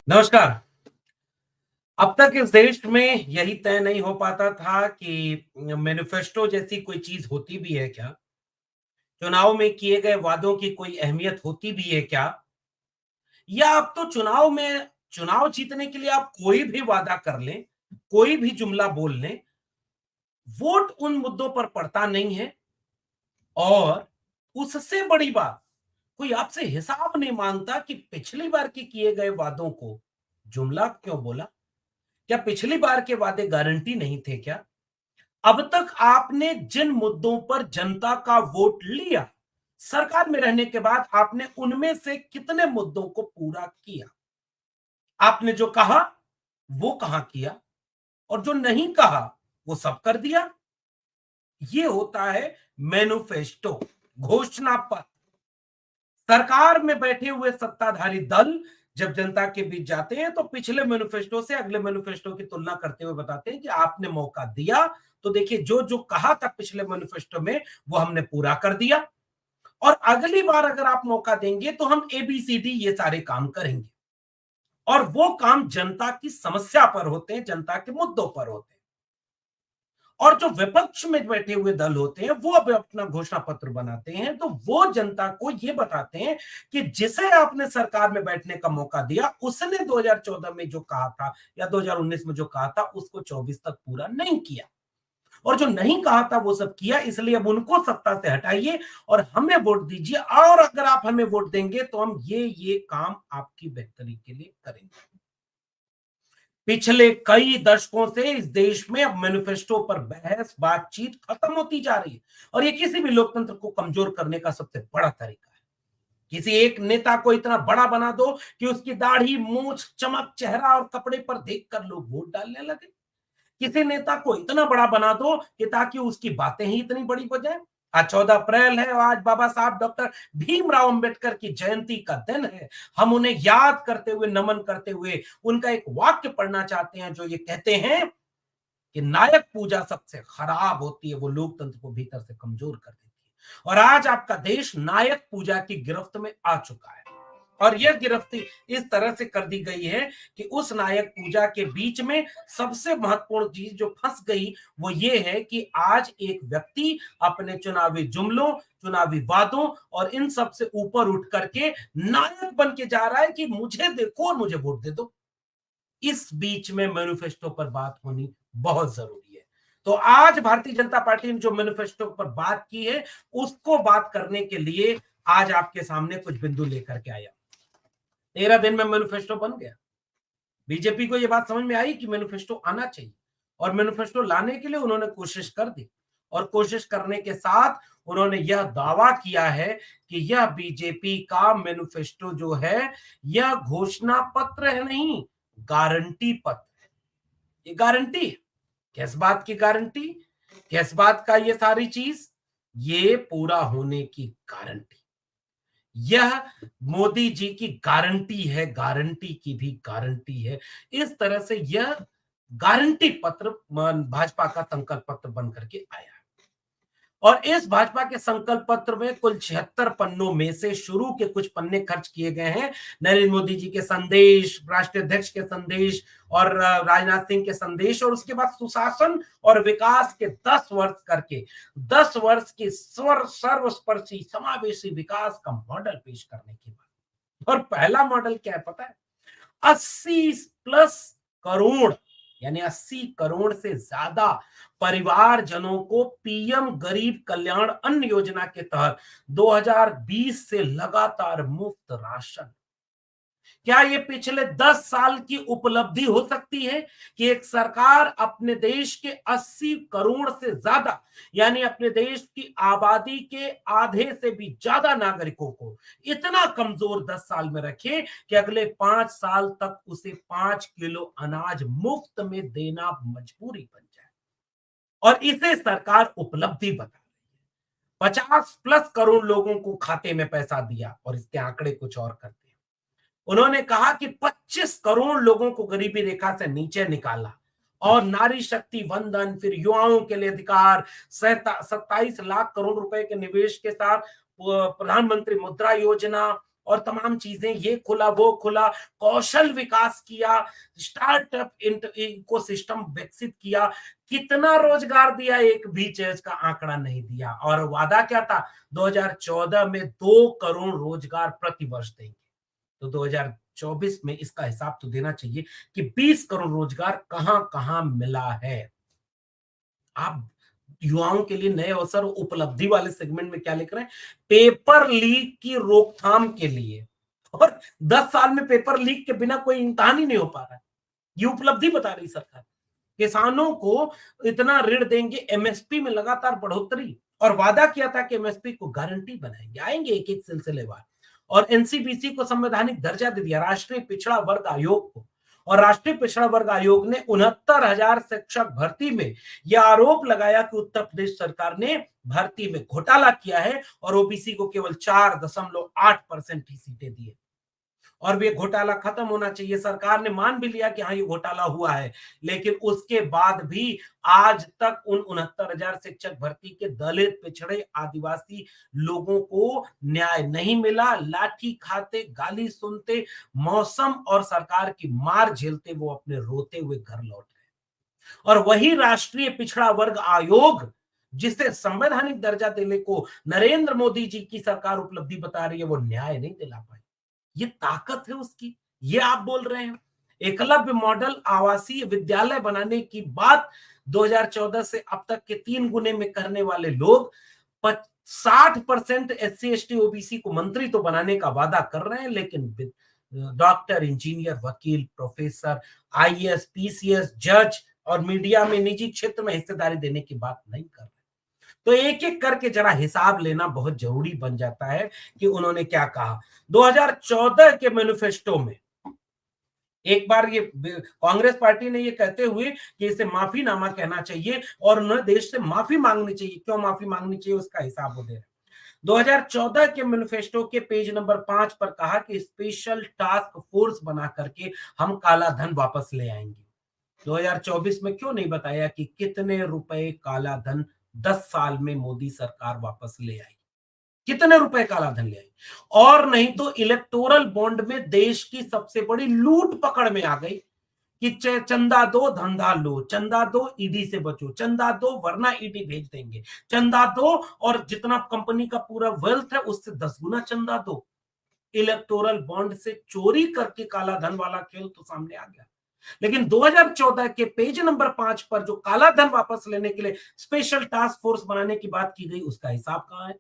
नमस्कार। अब तक इस देश में यही तय नहीं हो पाता था कि मैनिफेस्टो जैसी कोई चीज होती भी है क्या? चुनाव में किए गए वादों की कोई अहमियत होती भी है क्या? या अब तो चुनाव जीतने के लिए आप कोई भी वादा कर लें, कोई भी जुमला बोल लें, वोट उन मुद्दों पर पड़ता नहीं है और उससे बड़ी बात, कोई आपसे हिसाब नहीं मांगता कि पिछली बार के किए गए वादों को जुमला क्यों बोला? क्या पिछली बार के वादे गारंटी नहीं थे क्या? अब तक आपने जिन मुद्दों पर जनता का वोट लिया, सरकार में रहने के बाद आपने उनमें से कितने मुद्दों को पूरा किया? आपने जो कहा, वो कहां किया? और जो नहीं कहा, वो सब कर दिया? ये होता है मैनिफेस्टो, घोषणा पत्र। सरकार में बैठे हुए सत्ताधारी दल जब जनता के बीच जाते हैं तो पिछले मैनिफेस्टो से अगले मैनिफेस्टो की तुलना करते हुए बताते हैं कि आपने मौका दिया तो देखिए जो जो कहा था पिछले मैनिफेस्टो में वो हमने पूरा कर दिया और अगली बार अगर आप मौका देंगे तो हम एबीसीडी ये सारे काम करेंगे और वो काम जनता की समस्या पर होते हैं, जनता के मुद्दों पर होते हैं। और जो विपक्ष में बैठे हुए दल होते हैं वो अब अपना घोषणा पत्र बनाते हैं तो वो जनता को ये बताते हैं कि जिसे आपने सरकार में बैठने का मौका दिया उसने 2014 में जो कहा था या 2019 में जो कहा था उसको 24 तक पूरा नहीं किया और जो नहीं कहा था वो सब किया, इसलिए अब उनको सत्ता से हटाइए और हमें वोट दीजिए और अगर आप हमें वोट देंगे तो हम ये काम आपकी बेहतरी के लिए करेंगे। पिछले कई दशकों से इस देश में अब मैनिफेस्टो पर बहस बातचीत खत्म होती जा रही है और ये किसी भी लोकतंत्र को कमजोर करने का सबसे बड़ा तरीका है। किसी एक नेता को इतना बड़ा बना दो कि उसकी दाढ़ी, मूछ, चमक, चेहरा और कपड़े पर देखकर लोग वोट डालने लगे। किसी नेता को इतना बड़ा बना दो कि ताकि उसकी बातें ही इतनी बड़ी हो जाए। आज 14 अप्रैल है और आज बाबा साहब डॉक्टर भीमराव अंबेडकर की जयंती का दिन है। हम उन्हें याद करते हुए, नमन करते हुए उनका एक वाक्य पढ़ना चाहते हैं जो ये कहते हैं कि नायक पूजा सबसे खराब होती है, वो लोकतंत्र को भीतर से कमजोर कर देती है। और आज आपका देश नायक पूजा की गिरफ्त में आ चुका है और यह गिरफ्ती इस तरह से कर दी गई है कि उस नायक पूजा के बीच में सबसे महत्वपूर्ण चीज जो फंस गई वो ये है कि आज एक व्यक्ति अपने चुनावी जुमलों, चुनावी वादों और इन सब से ऊपर उठ करके नायक बन के जा रहा है कि मुझे देखो और मुझे वोट दे दो। इस बीच में मैनिफेस्टो पर बात होनी बहुत जरूरी है। तो आज भारतीय जनता पार्टी ने जो मैनिफेस्टो पर बात की है उसको बात करने के लिए आज आपके सामने कुछ बिंदु लेकर के आया। 13 दिन में मैनिफेस्टो बन गया। बीजेपी को यह बात समझ में आई कि मैनिफेस्टो आना चाहिए और मैनिफेस्टो लाने के लिए उन्होंने कोशिश कर दी और कोशिश करने के साथ उन्होंने यह दावा किया है कि यह बीजेपी का मैनिफेस्टो जो है यह घोषणा पत्र है नहीं, गारंटी पत्र है। ये गारंटी है। किस बात की गारंटी? किस बात का ये सारी चीज? ये पूरा होने की गारंटी। यह मोदी जी की गारंटी है, गारंटी की भी गारंटी है। इस तरह से यह गारंटी पत्र भाजपा का संकल्प पत्र बन करके आया। और इस भाजपा के संकल्प पत्र में कुल 76 पन्नों में से शुरू के कुछ पन्ने खर्च किए गए हैं नरेंद्र मोदी जी के संदेश, राष्ट्रीय अध्यक्ष के संदेश और राजनाथ सिंह के संदेश और उसके बाद सुशासन और विकास के 10 वर्ष करके 10 वर्ष की सर्वस्पर्शी समावेशी विकास का मॉडल पेश करने की बात। और पहला मॉडल क्या है पता है? 80+ करोड़ यानी 80 करोड़ से ज्यादा परिवारजनों को पीएम गरीब कल्याण अन्न योजना के तहत 2020 से लगातार मुफ्त राशन। क्या ये पिछले 10 साल की उपलब्धि हो सकती है कि एक सरकार अपने देश के 80 करोड़ से ज्यादा यानी अपने देश की आबादी के आधे से भी ज्यादा नागरिकों को इतना कमजोर 10 साल में रखे कि अगले 5 साल तक उसे 5 किलो अनाज मुफ्त में देना मजबूरी बन जाए और इसे सरकार उपलब्धि बता रही है। 50+ करोड़ लोगों को खाते में पैसा दिया और इसके आंकड़े कुछ और करते हैं। उन्होंने कहा कि 25 करोड़ लोगों को गरीबी रेखा से नीचे निकाला और नारी शक्ति वंदन, फिर युवाओं के लिए अधिकार, 27 लाख करोड़ रुपए के निवेश के साथ प्रधानमंत्री मुद्रा योजना और तमाम चीजें, ये खुला वो खुला, कौशल विकास किया, स्टार्टअप इकोसिस्टम विकसित किया, कितना रोजगार दिया एक भी चीज का आंकड़ा नहीं दिया। और वादा क्या था, 2014 में 2 करोड़ रोजगार प्रति वर्ष देंगे। तो 2024 में इसका हिसाब तो देना चाहिए कि 20 करोड़ रोजगार कहां कहां मिला है। आप युवाओं के लिए नए अवसर उपलब्धि वाले सेगमेंट में क्या लिख रहे हैं, पेपर लीक की रोकथाम के लिए। और 10 साल में पेपर लीक के बिना कोई इम्तिहान ही नहीं हो पा रहा है, ये उपलब्धि बता रही सरकार। किसानों को इतना ऋण देंगे, एमएसपी में लगातार बढ़ोतरी, और वादा किया था कि एमएसपी को गारंटी बनाएंगे, आएंगे एक एक सिलसिलेवार। और एनसीबीसी को संवैधानिक दर्जा दे दिया, राष्ट्रीय पिछड़ा वर्ग आयोग को। और राष्ट्रीय पिछड़ा वर्ग आयोग ने 69,000 शिक्षक भर्ती में यह आरोप लगाया कि उत्तर प्रदेश सरकार ने भर्ती में घोटाला किया है और ओबीसी को केवल 4.8% ही सीटें दी है। और वे घोटाला खत्म होना चाहिए। सरकार ने मान भी लिया कि हाँ ये घोटाला हुआ है, लेकिन उसके बाद भी आज तक उन 69,000 शिक्षक भर्ती के दलित, पिछड़े, आदिवासी लोगों को न्याय नहीं मिला। लाठी खाते, गाली सुनते, मौसम और सरकार की मार झेलते वो अपने रोते हुए घर लौट गए। और वही राष्ट्रीय पिछड़ा वर्ग आयोग, जिसे संवैधानिक दर्जा देने को नरेंद्र मोदी जी की सरकार उपलब्धि बता रही है, वो न्याय नहीं दिला पाई। ये ताकत है उसकी, ये आप बोल रहे हैं। एकलव्य मॉडल आवासीय विद्यालय बनाने की बात 2014 से अब तक के 3 गुने में करने वाले लोग 60% एससी एसटी ओबीसी को मंत्री तो बनाने का वादा कर रहे हैं, लेकिन डॉक्टर, इंजीनियर, वकील, प्रोफेसर, आईएएस, पीसीएस, जज और मीडिया में निजी क्षेत्र में हिस्सेदारी देने की बात नहीं कर रहे। तो एक एक करके जरा हिसाब लेना बहुत जरूरी बन जाता है कि उन्होंने क्या कहा। 2014 के मैनिफेस्टो में एक बार ये कांग्रेस पार्टी ने ये कहते हुए कि इसे माफीनामा कहना चाहिए और उन्हें देश से माफी मांगनी चाहिए, क्यों माफी मांगनी चाहिए उसका हिसाब वो दे रहे हैं। 2014 के मैनिफेस्टो के पेज नंबर 5 पर कहा कि स्पेशल टास्क फोर्स बना करके हम काला धन वापस ले आएंगे। 2024 में क्यों नहीं बताया कि कितने रुपए काला धन 10 साल में मोदी सरकार वापस ले आई, कितने रुपए काला धन ले आई। और नहीं तो इलेक्टोरल बॉन्ड में देश की सबसे बड़ी लूट पकड़ में आ गई कि चंदा दो धंधा लो, चंदा दो ईडी से बचो, चंदा दो वरना ईडी भेज देंगे, चंदा दो और जितना कंपनी का पूरा वेल्थ है उससे 10 गुना चंदा दो। इलेक्टोरल बॉन्ड से चोरी करके काला धन वाला खेल तो सामने आ गया। लेकिन 2014 के पेज नंबर 5 पर जो काला धन वापस लेने के लिए स्पेशल टास्क फोर्स बनाने की बात की गई, उसका हिसाब कहां है।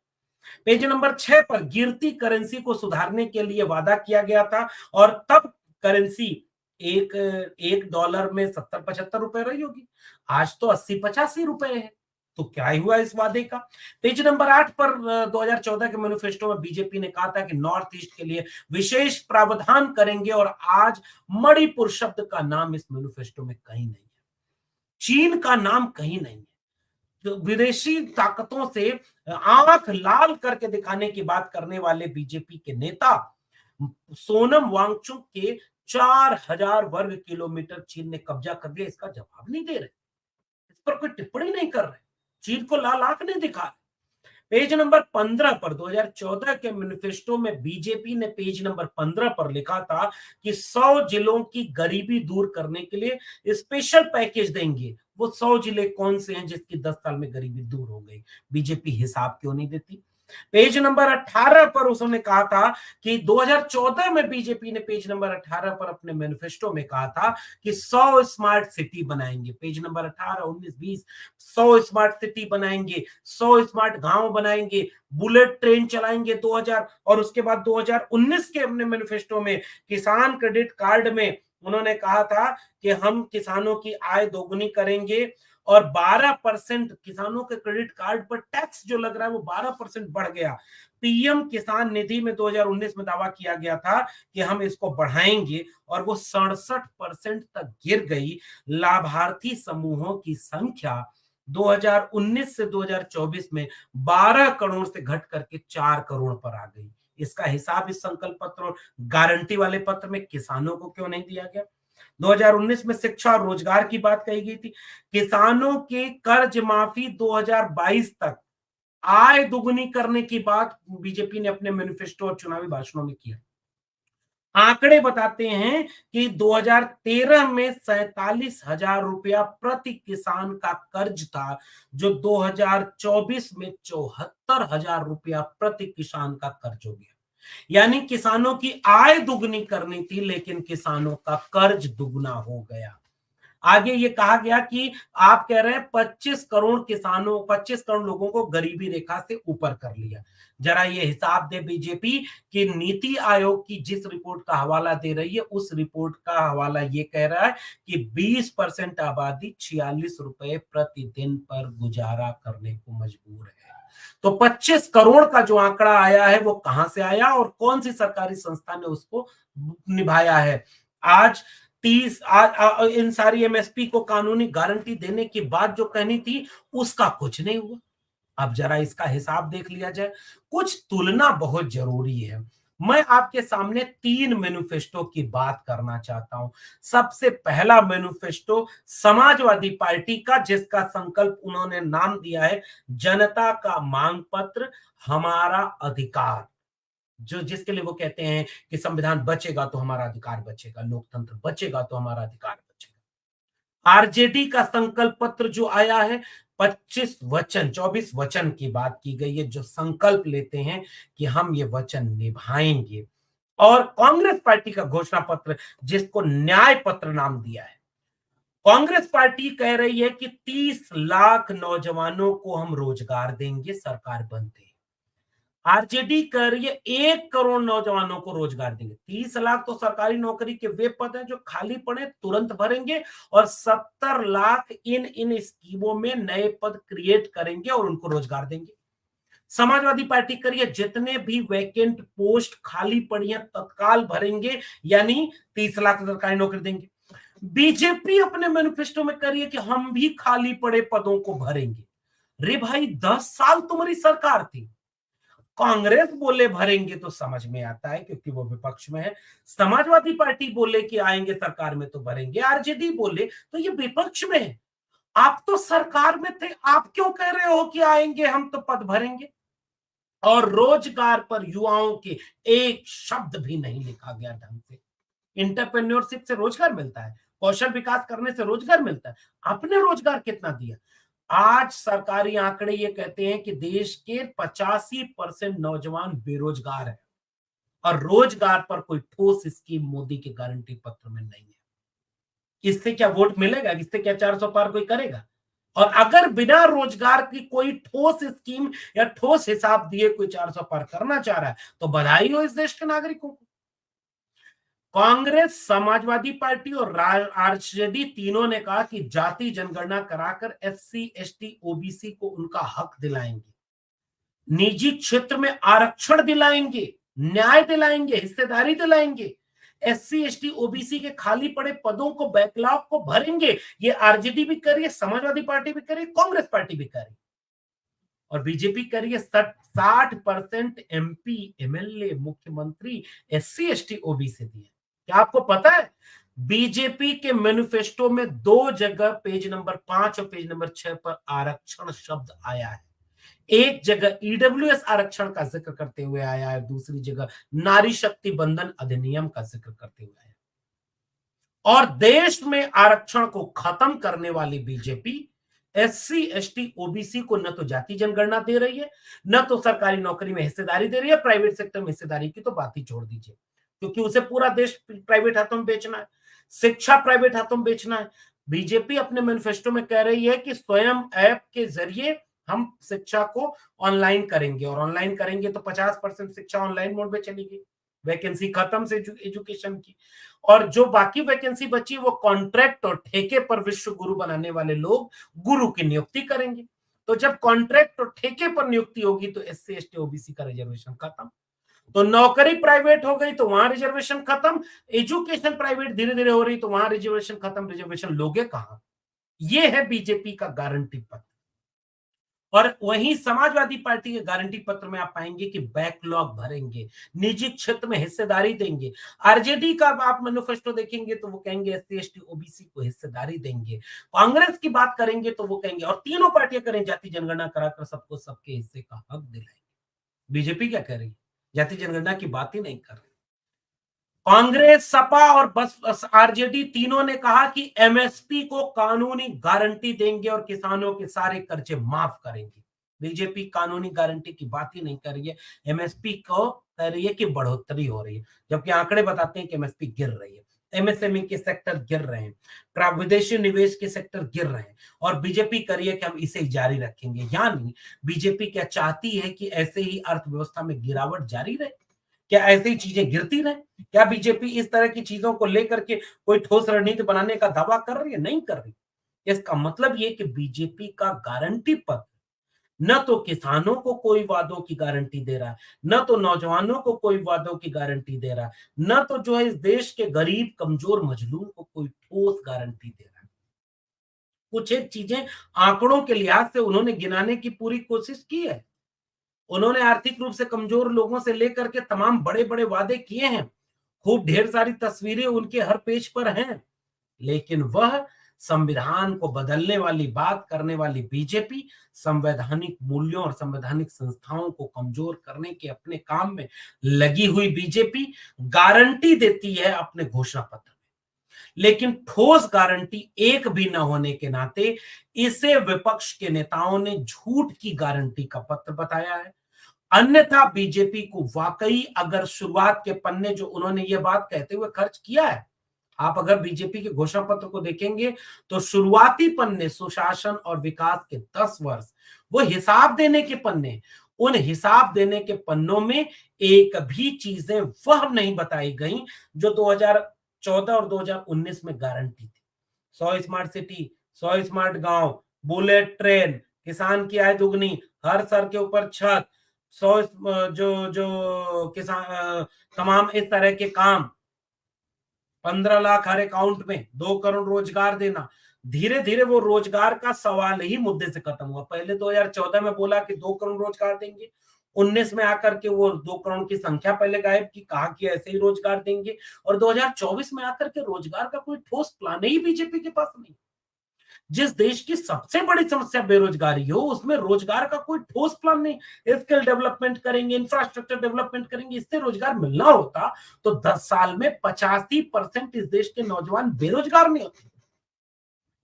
पेज नंबर 6 पर गिरती करेंसी को सुधारने के लिए वादा किया गया था, और तब करेंसी एक एक डॉलर में 70-75 रुपए रही होगी, आज तो 80-85 रुपए है। तो क्या ही हुआ इस वादे का। पेज नंबर 8 पर 2014 के मैनिफेस्टो में बीजेपी ने कहा था कि नॉर्थ ईस्ट के लिए विशेष प्रावधान करेंगे, और आज मणिपुर शब्द का नाम इस मैनिफेस्टो में कहीं नहीं है, चीन का नाम कहीं नहीं है। तो विदेशी ताकतों से आंख लाल करके दिखाने की बात करने वाले बीजेपी के नेता सोनम वांगचुक के 4,000 वर्ग किलोमीटर चीन ने कब्जा कर लिया, इसका जवाब नहीं दे रहे, इस पर कोई टिप्पणी नहीं कर रहे, चीन को लाल आंख नहीं दिखा रहे। पेज नंबर 15 पर 2014 के मैनिफेस्टो में बीजेपी ने पेज नंबर 15 पर लिखा था कि 100 जिलों की गरीबी दूर करने के लिए स्पेशल पैकेज देंगे। वो 100 जिले कौन से हैं जिसकी 10 साल में गरीबी दूर हो गई, बीजेपी हिसाब क्यों नहीं देती। पेज नंबर 18 पर उसने कहा था कि 2014 में बीजेपी ने पेज नंबर 18 पर अपने मैनिफेस्टो में कहा था कि 100 स्मार्ट सिटी बनाएंगे। पेज नंबर 18, 19, 20, 100 स्मार्ट सिटी बनाएंगे, 100 स्मार्ट गांव बनाएंगे, बुलेट ट्रेन चलाएंगे 2000। और उसके बाद 2019 के अपने मैनिफेस्टो में किसान क्रेडिट कार्ड में उन्होंने कहा था कि हम किसानों की आय दोगुनी करेंगे, और 12% किसानों के क्रेडिट कार्ड पर टैक्स जो लग रहा है वो 12% बढ़ गया। पीएम किसान निधि में 2019 में दावा किया गया था कि हम इसको बढ़ाएंगे, और वो 67% तक गिर गई। लाभार्थी समूहों की संख्या 2019 से 2024 में 12 करोड़ से घट करके 4 करोड़ पर आ गई। इसका हिसाब इस संकल्प पत्र और गारंटी वाले पत्र में किसानों को क्यों नहीं दिया गया। 2019 में शिक्षा और रोजगार की बात कही गई थी, किसानों के कर्ज माफी 2022 तक आय दुगनी करने की बात बीजेपी ने अपने मैनिफेस्टो और चुनावी भाषणों में किया। आंकड़े बताते हैं कि 2013 में 47,000 रुपया प्रति किसान का कर्ज था, जो 2024 में 74,000 रुपया प्रति किसान का कर्ज हो गया। यानी किसानों की आय दुगनी करनी थी, लेकिन किसानों का कर्ज दुगना हो गया। आगे ये कहा गया कि आप कह रहे हैं 25 करोड़ किसानों, 25 करोड़ लोगों को गरीबी रेखा से ऊपर कर लिया। जरा ये हिसाब दे बीजेपी कि नीति आयोग की जिस रिपोर्ट का हवाला दे रही है, उस रिपोर्ट का हवाला ये कह रहा है कि 20% आबादी 46 रुपए प्रतिदिन पर गुजारा करने को मजबूर है। तो 25 करोड़ का जो आंकड़ा आया है वो कहां से आया और कौन सी सरकारी संस्था ने उसको निभाया है? आज 30 इन सारी एमएसपी को कानूनी गारंटी देने की बात जो कहनी थी, उसका कुछ नहीं हुआ। अब जरा इसका हिसाब देख लिया जाए। कुछ तुलना बहुत जरूरी है। मैं आपके सामने 3 मैनिफेस्टो की बात करना चाहता हूं। सबसे पहला मैनिफेस्टो समाजवादी पार्टी का, जिसका संकल्प उन्होंने नाम दिया है जनता का मांग पत्र, हमारा अधिकार। जो जिसके लिए वो कहते हैं कि संविधान बचेगा तो हमारा अधिकार बचेगा, लोकतंत्र बचेगा तो हमारा अधिकार बचेगा। आरजेडी का संकल्प पत्र जो आया है, 25 वचन, 24 वचन की बात की गई है, जो संकल्प लेते हैं कि हम ये वचन निभाएंगे। और कांग्रेस पार्टी का घोषणा पत्र, जिसको न्याय पत्र नाम दिया है। कांग्रेस पार्टी कह रही है कि 30 लाख नौजवानों को हम रोजगार देंगे सरकार बनते ही। आरजेडी कर रही है 1 करोड़ नौजवानों को रोजगार देंगे। 30 लाख तो सरकारी नौकरी के वे पद हैं जो खाली पड़े, तुरंत भरेंगे, और 70 लाख इन स्कीमों में नए पद क्रिएट करेंगे और उनको रोजगार देंगे। समाजवादी पार्टी करिए जितने भी वैकेंट पोस्ट खाली पड़ी हैं तत्काल भरेंगे, यानी 30 लाख सरकारी नौकरी देंगे। बीजेपी अपने मैनिफेस्टो में करिए कि हम भी खाली पड़े पदों को भरेंगे। रे भाई, 10 साल तुम्हारी सरकार थी। कांग्रेस बोले भरेंगे तो समझ में आता है क्योंकि वो विपक्ष में है। समाजवादी पार्टी बोले कि आएंगे सरकार में तो भरेंगे, आरजेडी बोले तो ये विपक्ष में है। आप तो सरकार में थे, आप क्यों कह रहे हो कि आएंगे हम तो पद भरेंगे? और रोजगार पर युवाओं के एक शब्द भी नहीं लिखा गया ढंग से। इंटरप्रेन्योरशिप से रोजगार मिलता है, कौशल विकास करने से रोजगार मिलता है। आपने रोजगार कितना दिया? आज सरकारी आंकड़े ये कहते हैं कि देश के 85% नौजवान बेरोजगार हैं और रोजगार पर कोई ठोस स्कीम मोदी के गारंटी पत्र में नहीं है। इससे क्या वोट मिलेगा? इससे क्या 400 पार कोई करेगा? और अगर बिना रोजगार की कोई ठोस स्कीम या ठोस हिसाब दिए कोई 400 पार करना चाह रहा है, तो बधाई हो इस देश के नागरिकों को। कांग्रेस, समाजवादी पार्टी और आरजेडी तीनों ने कहा कि जाति जनगणना कराकर एससी, एसटी, ओबीसी को उनका हक दिलाएंगे, निजी क्षेत्र में आरक्षण दिलाएंगे, न्याय दिलाएंगे, हिस्सेदारी दिलाएंगे, एससी, एसटी, ओबीसी के खाली पड़े पदों को, बैकलॉग को भरेंगे। ये आरजेडी भी कर रही है, समाजवादी पार्टी भी कर रही है, कांग्रेस पार्टी भी कर रही है। और बीजेपी कर रही है 60% एमपी, एमएलए, मुख्यमंत्री एससी, एसटी, ओबीसी दिए। क्या आपको पता है बीजेपी के मैनिफेस्टो में 2 जगह पेज नंबर 5 और पेज नंबर 6 पर आरक्षण शब्द आया है। एक जगह ईडब्ल्यूएस आरक्षण का जिक्र करते हुए आया है, दूसरी जगह नारी शक्ति बंधन अधिनियम का जिक्र करते हुए आया। और देश में आरक्षण को खत्म करने वाली बीजेपी एससी, एसटी, ओबीसी को न तो जाति जनगणना दे रही है, न तो सरकारी नौकरी में हिस्सेदारी दे रही है। प्राइवेट सेक्टर में हिस्सेदारी की तो बात ही छोड़ दीजिए, क्योंकि उसे पूरा देश प्राइवेट हाथों में बेचना है, शिक्षा प्राइवेट हाथों में बेचना है। बीजेपी अपने मैनिफेस्टो में कह रही है कि स्वयं ऐप के जरिए हम शिक्षा को ऑनलाइन करेंगे, और ऑनलाइन करेंगे तो 50% शिक्षा ऑनलाइन मोड में चलेगी। वैकेंसी खत्म से एजुकेशन की, और जो बाकी वैकेंसी बची वो कॉन्ट्रैक्ट और ठेके पर विश्व गुरु बनाने वाले लोग गुरु की नियुक्ति करेंगे। तो जब कॉन्ट्रैक्ट और ठेके पर नियुक्ति होगी तो एससी, एसटी, ओबीसी का रिजर्वेशन खत्म। तो नौकरी प्राइवेट हो गई तो वहां रिजर्वेशन खत्म, एजुकेशन प्राइवेट धीरे धीरे हो रही तो वहां रिजर्वेशन खत्म। रिजर्वेशन लोगे कहां? ये है बीजेपी का गारंटी पत्र। और वहीं समाजवादी पार्टी के गारंटी पत्र में आप पाएंगे कि बैकलॉग भरेंगे, निजी क्षेत्र में हिस्सेदारी देंगे। आरजेडी का आप मैनिफेस्टो देखेंगे तो वो कहेंगे एससी एसटी ओबीसी को हिस्सेदारी देंगे। कांग्रेस की बात करेंगे तो वो कहेंगे, और तीनों पार्टियां करें जाति जनगणना कराकर सबको सबके हिस्से का हक दिलाएंगे। बीजेपी क्या कह रही है? जाति जनगणना की बात ही नहीं कर रही। कांग्रेस, सपा और बस आरजेडी तीनों ने कहा कि एमएसपी को कानूनी गारंटी देंगे और किसानों के सारे कर्जे माफ करेंगे। बीजेपी कानूनी गारंटी की बात ही नहीं कर रही है, एमएसपी को कह रही है कि बढ़ोतरी हो रही है, जबकि आंकड़े बताते हैं कि एमएसपी गिर रही है। एमएसएमई के सेक्टर गिर रहे हैं, विदेशी निवेश के सेक्टर गिर रहे हैं, और बीजेपी कह रही है कि हम इसे जारी रखेंगे। यानी बीजेपी क्या चाहती है कि ऐसे ही अर्थव्यवस्था में गिरावट जारी रहे? क्या ऐसी चीजें गिरती रहे? क्या बीजेपी इस तरह की चीजों को लेकर के कोई ठोस रणनीति बनाने का दावा कर रही है? नहीं कर रही। इसका मतलब ये कि बीजेपी का गारंटी पत्र न तो किसानों को कोई वादों की गारंटी दे रहा है, न तो नौजवानों को कोई वादों की गारंटी दे रहा है, न तो जो है इस देश के गरीब कमजोर मजलूम को कोई ठोस गारंटी दे रहा है। कुछ एक चीजें आंकड़ों के लिहाज से उन्होंने गिनाने की पूरी कोशिश की है। उन्होंने आर्थिक रूप से कमजोर लोगों से लेकर के तमाम बड़े-बड़े वादे किए हैं। खूब ढेर सारी तस्वीरें उनके हर पेज पर हैं। लेकिन वह संविधान को बदलने वाली बात करने वाली बीजेपी, संवैधानिक मूल्यों और संवैधानिक संस्थाओं को कमजोर करने के अपने काम में लगी हुई बीजेपी गारंटी देती है अपने घोषणा पत्र में। लेकिन ठोस गारंटी एक भी न होने के नाते इसे विपक्ष के नेताओं ने झूठ की गारंटी का पत्र बताया है। अन्यथा बीजेपी को वाकई अगर शुरुआत के पन्ने जो उन्होंने ये बात कहते हुए खर्च किया है, आप अगर बीजेपी के घोषणा पत्र को देखेंगे तो शुरुआती पन्ने सुशासन और विकास के 10 वर्ष, वो हिसाब देने के पन्ने, उन हिसाब देने के पन्नों में एक भी चीजें वह नहीं बताई गई जो 2014 और 2019 में गारंटी थी। 100 स्मार्ट सिटी, 100 स्मार्ट गांव, बुलेट ट्रेन, किसान की आय दुगनी, हर सर के ऊपर छत, 100 जो जो किसान तमाम इस तरह के काम, 15 लाख हर अकाउंट में, 2 करोड़ रोजगार देना। धीरे धीरे वो रोजगार का सवाल ही मुद्दे से खत्म हुआ। पहले 2014 में बोला कि 2 करोड़ रोजगार देंगे, 19 में आकर के वो 2 करोड़ की संख्या पहले गायब की, कहा कि ऐसे ही रोजगार देंगे, और 2024 में आकर के रोजगार का कोई ठोस प्लान ही बीजेपी के पास नहीं। जिस देश की सबसे बड़ी समस्या बेरोजगारी हो, उसमें रोजगार का कोई ठोस प्लान नहीं। स्किल डेवलपमेंट करेंगे, इंफ्रास्ट्रक्चर डेवलपमेंट करेंगे, इससे रोजगार मिलना होता तो 10 साल में 85% इस देश के नौजवान बेरोजगार नहीं होते।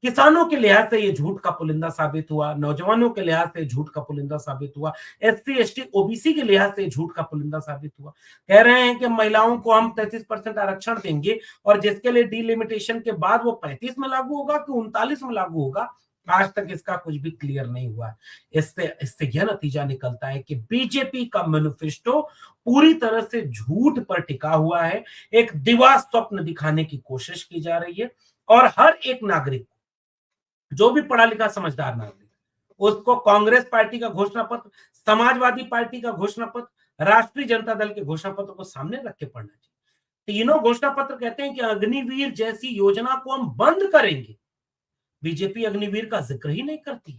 किसानों के लिहाज से ये झूठ का पुलिंदा साबित हुआ, नौजवानों के लिहाज से झूठ का पुलिंदा साबित हुआ, एससी एसटी ओबीसी के लिहाज से झूठ का पुलिंदा साबित हुआ। कह रहे हैं कि महिलाओं को हम 33% आरक्षण देंगे, और जिसके लिए डिलिमिटेशन के बाद वो 35 में लागू होगा कि 39 में लागू होगा, आज तक इसका कुछ भी क्लियर नहीं हुआ है। इससे इससे यह नतीजा निकलता है कि बीजेपी का मैनिफेस्टो पूरी तरह से झूठ पर टिका हुआ है। एक दिवा स्वप्न दिखाने की कोशिश की जा रही है, और हर एक नागरिक, जो भी पढ़ा लिखा समझदार नागरिक, उसको कांग्रेस पार्टी का घोषणा पत्र, समाजवादी पार्टी का घोषणा पत्र, राष्ट्रीय जनता दल के घोषणा पत्र को सामने रख के पढ़ना चाहिए। तीनों घोषणा पत्र कहते हैं कि अग्निवीर जैसी योजना को हम बंद करेंगे। बीजेपी अग्निवीर का जिक्र ही नहीं करती।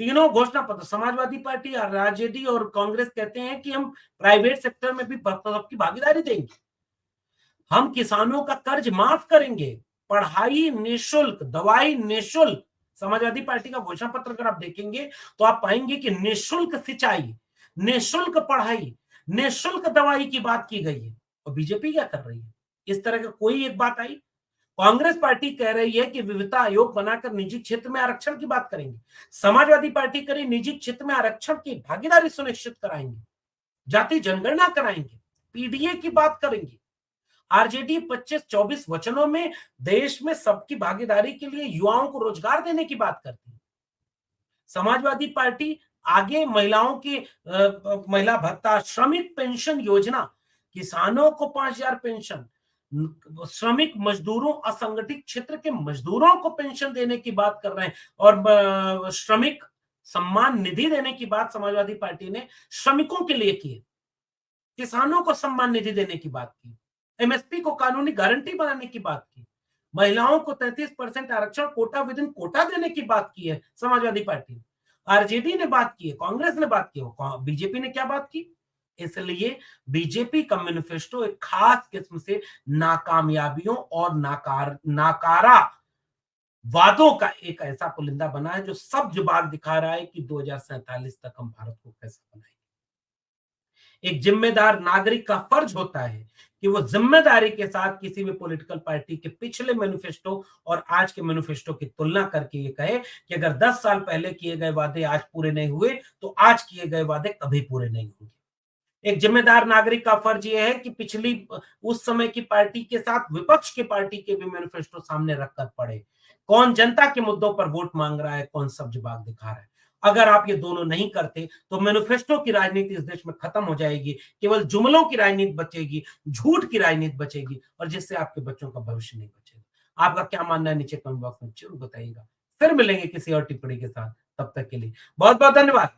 तीनों घोषणा पत्र, समाजवादी पार्टी, आरजेडी और कांग्रेस कहते हैं कि हम प्राइवेट सेक्टर में भी सबकी भागीदारी देंगे, हम किसानों का कर्ज माफ करेंगे, पढ़ाई निःशुल्क, दवाई निःशुल्क। समाजवादी पार्टी का घोषणा पत्र अगर आप देखेंगे तो आप पाएंगे कि निःशुल्क सिंचाई, निःशुल्क पढ़ाई, निःशुल्क दवाई की बात की गई है। और बीजेपी क्या कर रही है? इस तरह का कोई एक बात आई? कांग्रेस पार्टी कह रही है कि विविधता आयोग बनाकर निजी क्षेत्र में आरक्षण की बात करेंगे। समाजवादी पार्टी कह रही निजी क्षेत्र में आरक्षण की भागीदारी सुनिश्चित कराएंगे, जाति जनगणना कराएंगे, पीडीए की बात करेंगे। आरजेडी 25-24 वचनों में देश में सबकी भागीदारी के लिए युवाओं को रोजगार देने की बात करती है। समाजवादी पार्टी आगे महिलाओं की महिला भत्ता, श्रमिक पेंशन योजना, किसानों को 5,000 पेंशन, श्रमिक मजदूरों, असंगठित क्षेत्र के मजदूरों को पेंशन देने की बात कर रहे हैं, और श्रमिक सम्मान निधि देने की बात समाजवादी पार्टी ने श्रमिकों के लिए की है। किसानों को सम्मान निधि देने की बात की, एमएसपी को कानूनी गारंटी बनाने की बात की, महिलाओं को 33% आरक्षण कोटा विद इन कोटा देने की बात की है समाजवादी पार्टी ने। आरजेडी ने बात की है, कांग्रेस ने बात की है, बीजेपी ने क्या बात की? इसलिए बीजेपी का मैनिफेस्टो एक खास किस्म से नाकामयाबियों और नाकारा वादों का एक ऐसा पुलिंदा बना है जो सब जुबान दिखा रहा है कि 2047 तक हम भारत को कैसे बनाएंगे। एक जिम्मेदार नागरिक का फर्ज होता है कि वो जिम्मेदारी के साथ किसी भी पॉलिटिकल पार्टी के पिछले मैनिफेस्टो और आज के मैनिफेस्टो की तुलना करके ये कहे कि अगर 10 साल पहले किए गए वादे आज पूरे नहीं हुए तो आज किए गए वादे कभी पूरे नहीं होंगे। एक जिम्मेदार नागरिक का फर्ज यह है कि पिछली उस समय की पार्टी के साथ विपक्ष की पार्टी के भी मैनिफेस्टो सामने रखकर पढ़े। कौन जनता के मुद्दों पर वोट मांग रहा है, कौन सब्ज-बाग दिखा रहा है। अगर आप ये दोनों नहीं करते तो मैनिफेस्टो की राजनीति इस देश में खत्म हो जाएगी। केवल जुमलों की राजनीति बचेगी, झूठ की राजनीति बचेगी और जिससे आपके बच्चों का भविष्य नहीं बचेगा। आपका क्या मानना है नीचे कमेंट बॉक्स में ज़रूर बताइएगा। फिर मिलेंगे किसी और टिप्पणी के साथ, तब तक के लिए बहुत-बहुत धन्यवाद।